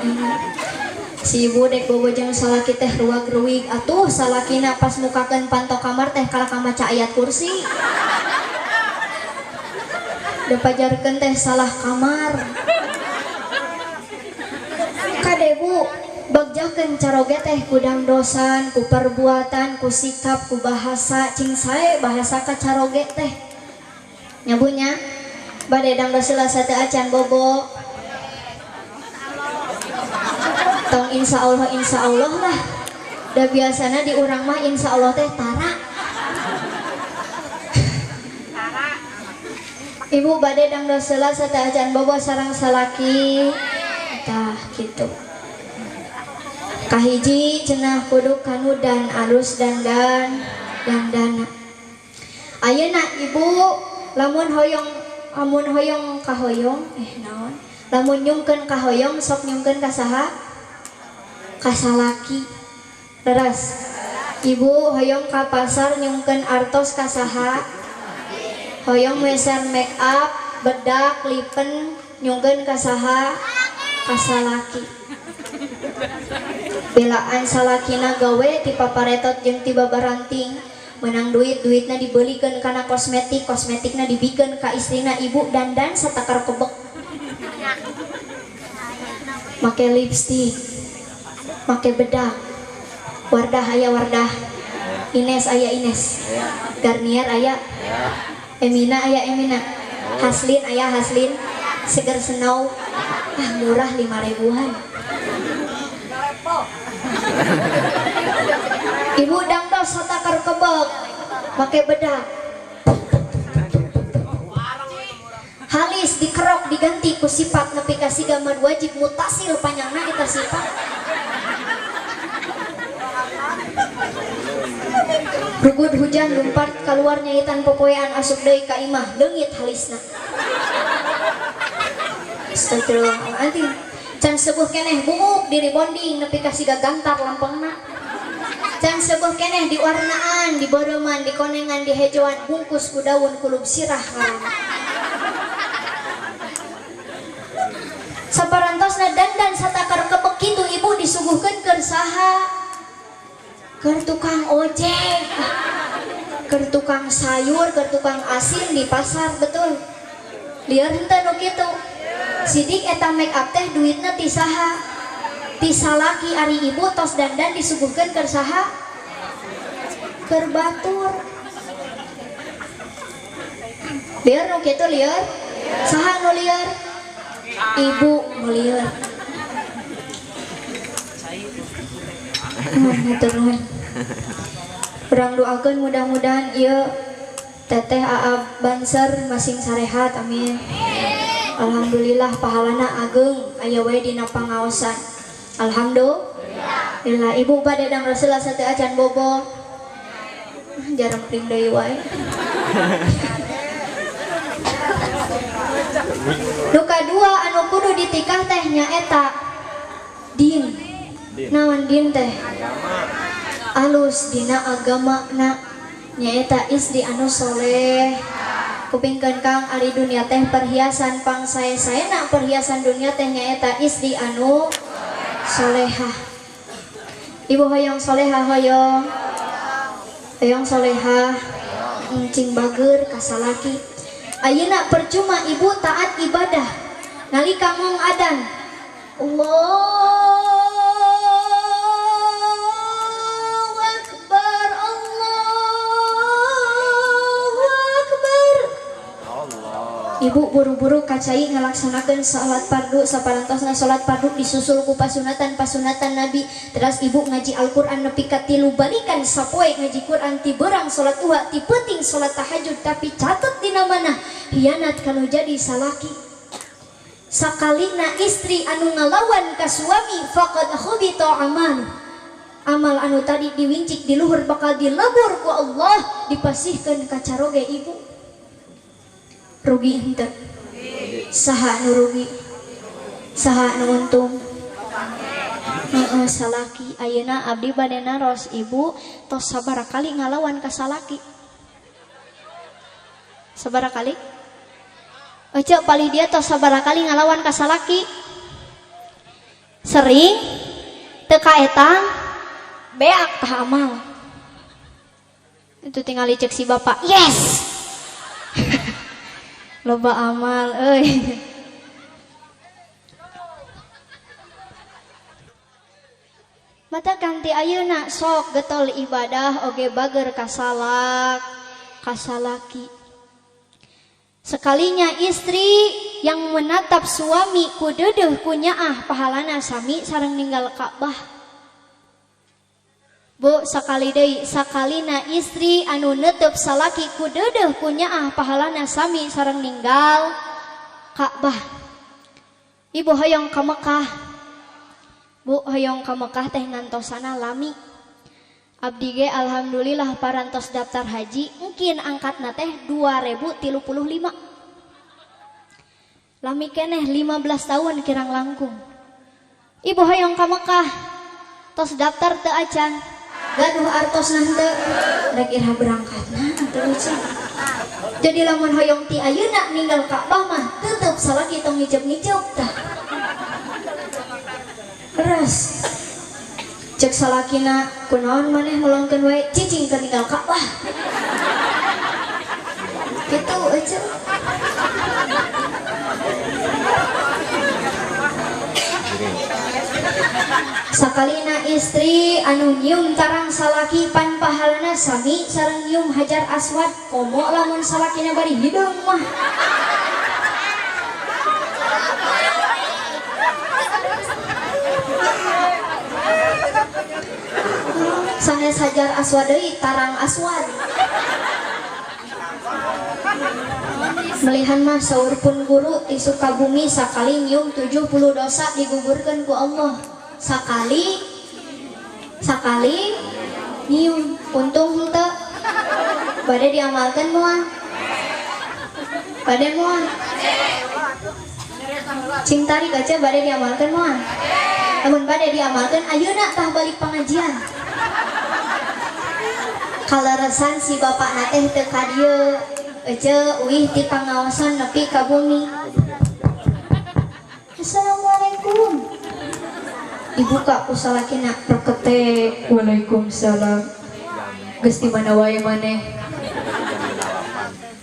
Si ibu dek bobo jeung salaki teh ruag-ruig atuh salakina pas mukakeun panto kamar teh kalah kamaca ayat kursi. Da pajarkeun teh salah kamar. Kade bu bagjakeun caroge teh ku dangdosan, ku perbuatan, ku sikap, ku bahasa cing sae bahasa ka caroge teh. Nya bu nya bade dangdoseula sate acan bobo. Tong insya Allah lah. Da biasana di urang mah insya Allah teh tara. Ibu bade dang doseula sate acan bobo sareng salaki. Tah kitu. Kahiji cenah kudu kanu dan alus dandan dandana. Ayeuna ibu lamun hoyong kahoyong naon? Lamun nyungkeun kahoyong sok nyungkeun ka saha? Kasalaki. Leres. Ibu hoyong ka pasar nyungkeun artos ka saha? Hoyong meser make up, bedak, lipen nyungkeun ka saha? Kasalaki. Belaan salakina gawe ti paparetot jeung ti babaranting. Menang duitna dibelikeun kana kosmetikna dibikeun ka istrina ibu dandan satakar kebek. Make lipstick, make bedak, Wardah aya Wardah, Ines aya Ines, Garnier aya, Emina aya Emina, Haslin aya Haslin, Seger Snow, murah 5 ribuan. Ibu dangdos satakar kebek, make bedak. Halis dikerok diganti ku sifat nepi ka siga mad wajib mutasil panjangna eta sifat. Rugud hujan lumpat keluar nyaitan popoean asup deui ka imah leungit halisna. Astagfirullahaladzim. Can sebuh keneh bunguk di rebonding nepi ka siga gantar lampengna. Can sebuh keneh diwarnaan, diboroman, dikonengan, dihejoan bungkus ku daun kulub sirah karana. Saparantosna dandan satakar kebek kitu ibu disuguhkeun keur saha? Keur tukang ojek, keur tukang sayur, keur tukang asin di pasar, betul. Lieur henteu nu kitu. Sidik eta make up teh duitna ti saha? Ti salaki ari ibu tos dandan disuguhkeun keur saha? Keur batur. Lieur nu kitu lieur? Saha nu lieur? Ibu mulia. Nuhun. Urang doakeun mudah-mudahan ieu teteh Aab Banser masing sarehat amin. Alhamdulillah pahalana ageung aya we dina pangaosan. Alhamdulillah. Ibu bade dang Rasulullah sate acan bobo. Jarang pring deui wae. Nu kadua anu kudu ditikah teh nyaeta din. Naon din teh? alus dina agama na nyaeta istri anu soleh. Kupingkeun Kang ari dunia teh perhiasan pangsae-saena perhiasan dunia teh nyaeta istri anu solehah. Ibu hoyong solehah hoyong. Hoyong solehah encing bager kasalaki. Ayeuna percuma ibu taat ibadah nalika ngong adan. Allahu Akbar, Allahu Akbar. Ibu buru-buru kacai ngelaksanakan salat fardu saparantosna salat fardu disusul ku pasunatan Nabi. Terus ibu ngaji Al-Qur'an nepi ka 3 balikan sapoe ngaji Qur'an ti beurang salat duha ti peuting salat tahajud tapi catet dina mana hianat kanu jadi salaki. Sakalina istri anu ngalawan ka suami faqad khubita amal anu tadi diwincik di luhur bakal dilebur ku Allah dipasihkeun ka caroge ibu. Rugi henteu? Saha nu rugi? Saha nu untung? Salaki. Ayeuna abdi bade naros ibu tos sabaraha kali ngalawan ka salaki? Sabaraha kali? Ece palih dia tos sabaraha kali ngalawan ka salaki? Sering teu kaetang beak tah amal. Itu tinggal dicek si bapak. Yes. Loba amal euy. Mata kanti ayeuna sok getol ibadah oge bager kasalak kasalaki. Sekalinya istri yang menatap suami ku deudeuh ku nyaah pahalana sami sareng ninggal Ka'bah. Bu sakali deui sakalina istri anu neuteub salaki ku deudeuh ku nyaah pahalana sami sareng ninggal Ka'bah. Ibu hoyong ka Mekah. Bu hoyong ka Mekah teh ngantosana lami. Abdi ge alhamdulillah parantos daftar haji mungkin angkatna teh 2035. Lami keneh 15 tahun kirang langkung. Ibu hoyong ka Mekah tos daftar teu acan. Gaduh artosna henteu rek ira berangkatna teu acan. Jadi lamun hoyong ti ayeuna ninggal Ka'bah mah tetep salaki tong ngicep-ngicep tah. Keras. Cek salakina kunaon maneh melongkeun wae cicing keur ninggal Ka'bah. Kitu aja. Sakalina istri anu nyium tarang salaki pan pahalana sami sareng nyium hajar aswad komo lamun salakina bari hideung mah. Sanes hajar aswad deui tarang aswad. Melihan mah saur pun guru di Sukabumi sakali nyium 70 dosa digugurkeun ku Allah. Sakali nyium untung henteu. Bade diamalkeun moal. Bade moal. Cing tari kaca bade diamalkeun moal. Lamun bade diamalkeun ayeuna tah balik pengajian. Kaleresan si bapakna teh teu ka dieu. Ece uih ti pangaosan nepi ka bumi. Assalamualaikum. Dibuka ku salakina praketek. Waalaikumsalam. Geus di mana wae maneh?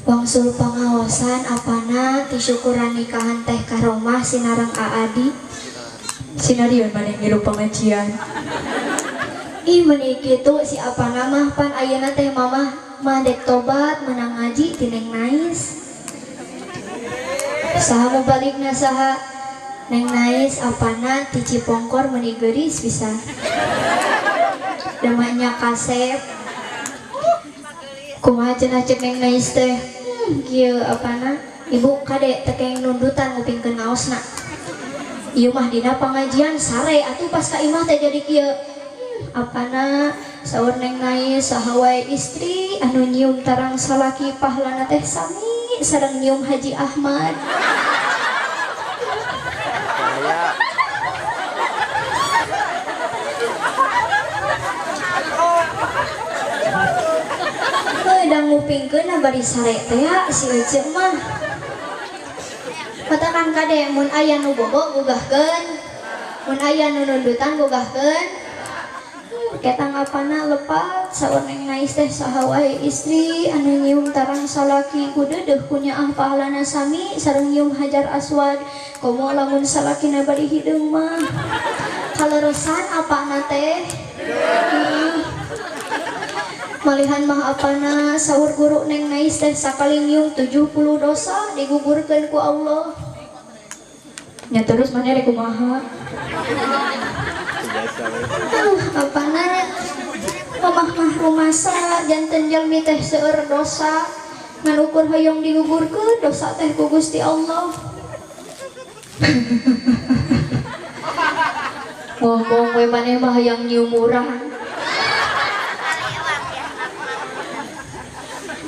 Wangsul pangaosan apana ti syukuran nikahan teh ka Romah sinareng Aadi. Sinarion maneh ngiru pengajian. Ih meuni kitu si apana mah pan ayeuna teh mamah mandek tobat menang ngaji tineng nais. Saha mau balikna saha neng nais apana ti Cipongkor meuni geuris pisan. Damanya kasep. Kumaha cenah cek neng nais teh? Kieu apana? Ibu kade teu kenging nundutan ngupingkeun ngaosna. Ieu mah dina pangajian sare atuh pas ka imah teh jadi kieu. Apana saur neng nais saha wae istri anu nyium tarang salaki pahlana teh sami sareng nyium Haji Ahmad. ngupingkeun bari sare teh ya si Ece mah. Katakan kade mun aya nu bobo gugahkeun, mun aya nu nundutan gugahkeun. Kita ngapana lepat saur neng nais teh saha wae istri anu nyium tarang salaki kudeudeuh punya pahalana sami sareng nyium hajar aswad komo lamun salakina bari hideung mah kaleresan apana teh malihan mah apana saur guru neng nais teh sakali nyium 70 dosa digugurkeun ku Allah nya terus mana rek kumaha apana mamah mah rumasa janten jalmi teh seueur dosa ngan ukur hoyong digugurkeun dosa teh ku Gusti Allah. Ngomong we maneh mah hayang nyium urang.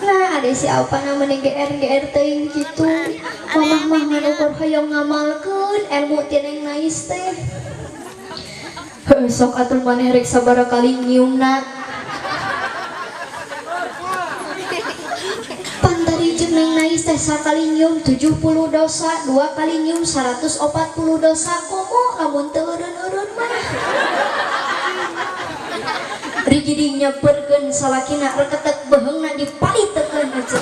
Nah ada si apa namanya GR teuing kitu mamah mah ngan ukur hoyong ngamalkeun ilmu ti neng nais teh. Sok atuh maneh rek sabaraha kali nyiumna. Pantari jeung neng nais teh sakali nyium 70 dosa, 2 kali nyium 140 dosa. Komo lamun teu eureun-eureun mah. Rigidi nyeupeurkeun salakina reketek beheungna dipalitekeun aja.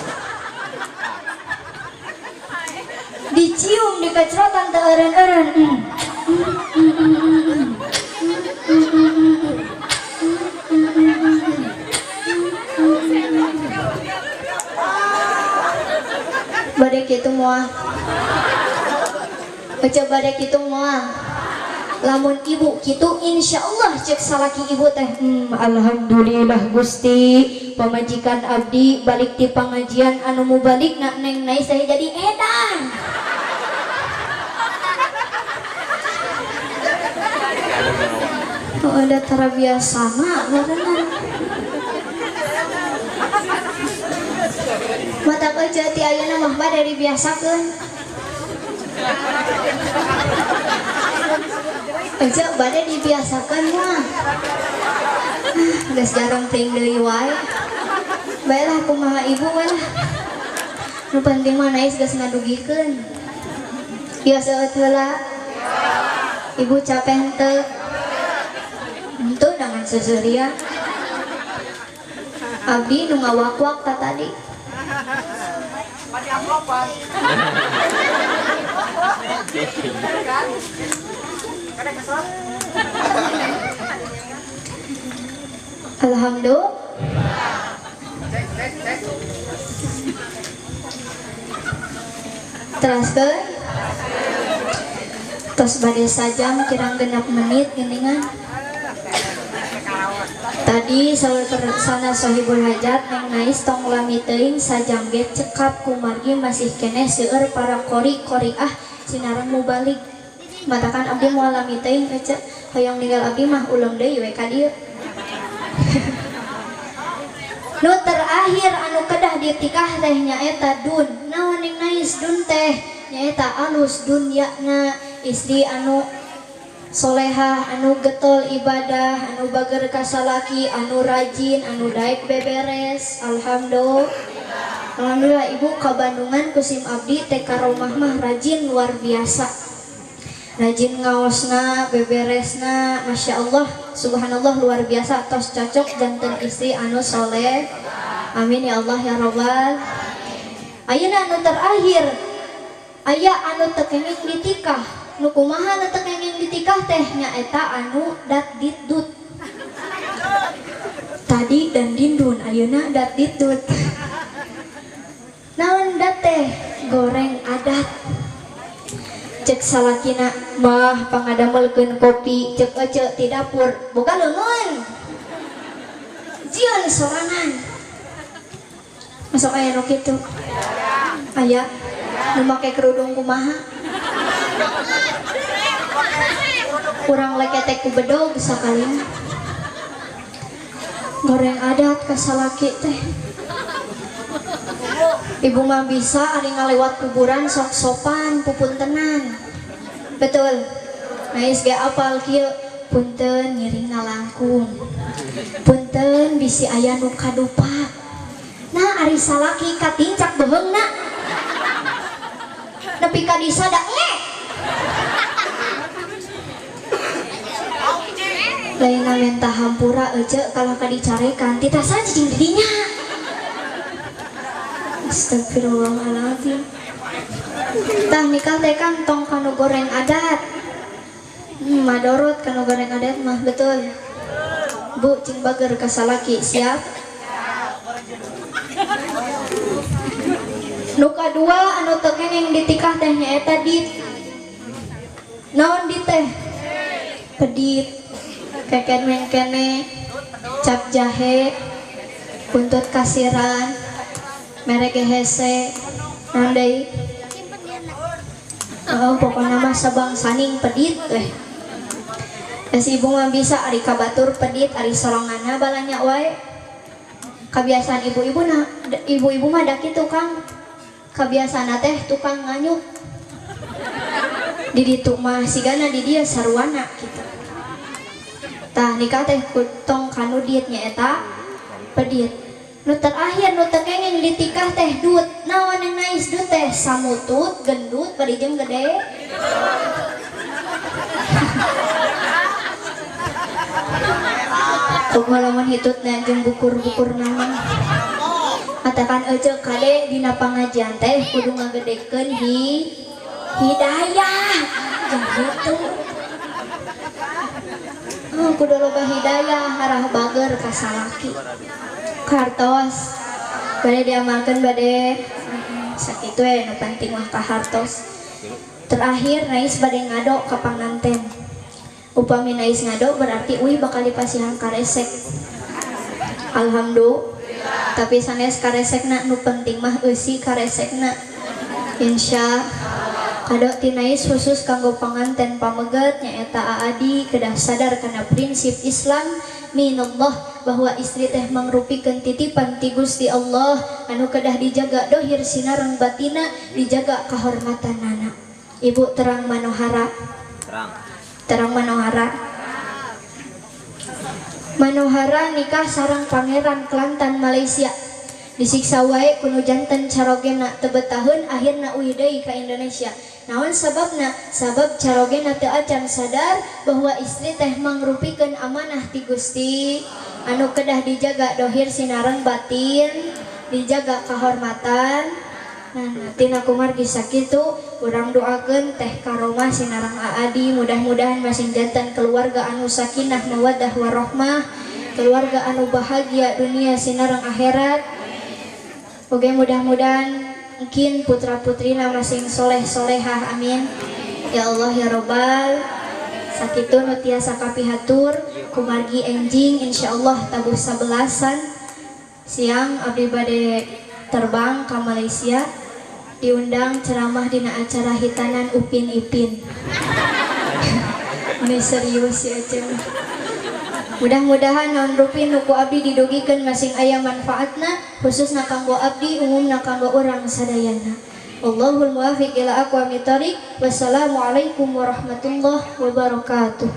Dicium dikecrotan teu eureun-eureun. Badai kitu moal baca badai kitu moal lamun ibu kitu insyaallah cek salaki ibu teh alhamdulillah Gusti pamajikan abdi balik di pengajian anu mubalik nak neng nais saya jadi edan. Oh, ada tara biasa mah berenang mata kerja ti ayeuna mah bade dibiasakeun aja bade dibiasakeun mah geus jarang teuing deui wae baelah kumaha ibu we lah nu penting mah nais geus ngadugikeun ieu seueut heula ibu capek henteu henteu dengan seseria abdi nu ngawak-wak ta tadi alhamdulillah teraskeun tos bade sajam kirang 6 menit geuningan tadi saur tersana sohibul hajat neng nais tong lami teuing sajam ge cekap kumargi masih keneh seueur para qori-qoriah sinareng mubalik matakan abdi moal lami teuing ece hoyong ninggal abdi mah ulang deui we ka dieu. Nu terakhir anu kedah ditikah teh nyaeta dun naon neng nais dun teh nyaeta alus dunyana istri anu solehah anu getol ibadah anu bager kasalaki anu rajin anu daek beberes alhamdulillah ibu ka Bandungan kusim abdi teh ka rumah mah rajin luar biasa rajin ngaosna beberesna masya Allah subhanallah luar biasa tos cocok janten istri anu soleh amin ya Allah ya rabbal ayeuna anu terakhir aya anu teu kenging ditikah nu kumaha nu teu kenging ditikah teh nyaeta anu dat ditdut tadi dan dindun ayeuna dat ditdut naon dat teh goreng adat cek salakina mah pangadamelkeun kopi cek ece ti dapur boga leungeun jieun sorangan masuk aya nu kitu aya nu make kerudung kumaha kurang leketek ku bedog sakalian goreng adat ka salaki teh ibu mah bisa ari ngalewat kuburan sok sopan pupuntenan betul nais ge apal kieu punten ngiring ngalangkung punten bisi aya nu kadupa nah ari salaki katincak beheungna nepi ka disada lain minta hampura aja kalau kadicarekan tita saja cing didinya. Astagfirullahaladzim. Tah nikah teh kantong kanu goreng adat. Madorot kanu goreng adat mah betul. Bu cing bager kasalaki siap. Nu kadua anu teu kengeng ditikah teh nyaeta dit. Naon dit teh? Pedit. Keken mengkene cap jahe buntut kasiran merek hese nandai pokoknya mah sabang saning pedit si ibu mah bisa ari kabatur pedit ari sorongana balanya wae kebiasaan ibu-ibu mah dak kitu Kang kebiasaan teh tukang nganyuk di ditu mah sigana di dia sarwana gitu. Tah nikah teh kutong kanu diet nyaeta pedit. Nu terakhir nu teu kengeng ditikah teh dut. Naon yang nais dut teh samutut, gendut, bari jeung gede. Pengalaman hitutna jeung bukur-bukur nama. Katakan ece kade dina pangajian teh kudu ngagedekeun hidayah. Jeung kitu. Kudu loba hidayah harah bager kasalaki kartos bade diamalkeun bade sakitu nu penting mah ka hartos. Terakhir nais bade ngado ka panganten. Upami nais ngado berarti uih bakal dipasihan karesek. Alhamdulillah. Tapi sanes karesekna nu penting mah eusi karesekna. Insya kado tinais khusus kanggo panganten pamegat nyaeta aadi kedah sadar kana prinsip Islam minallah bahwa istri teh mangrupikeun titipan ti Gusti Allah anu kedah dijaga dohir sinareng batina dijaga kahormatanana. Ibu terang manohara manohara nikah sareng Pangeran Kelantan Malaysia disiksa wae kuno janten carogena teu betahun akhirna uih deui ka Indonesia. Naon sababna? Sabab carogena teu acan sadar bahwa istri teh mangrupikeun amanah ti Gusti anu kedah dijaga dohir sinareng batin, dijaga kahormatan. Nah, tina kumargi sakitu urang doakeun teh karomah sinareng aadi mudah-mudahan masing janten keluarga anu sakinah mawaddah warahmah, keluarga anu bahagia dunia sinareng akhirat. Oke, mudah-mudahan mungkin putra-putrina masing soleh-solehah, amin ya Allah ya Robbal. Sakitu nu tiasa kapihatur kumargi enjing insyaallah tabuh 11-an siang abdi bade terbang ke Malaysia diundang ceramah dina acara hitanan Upin Ipin. Ini serius ya ceng. Mudah-mudahan non rupin nuku abdi didogikeun masing aya manfaatna khususna kanggo abdi umumna kanggo urang sadayana. Allahul muwaffiq ila aqwamit thoriq. Wassalamualaikum warahmatullahi wabarakatuh.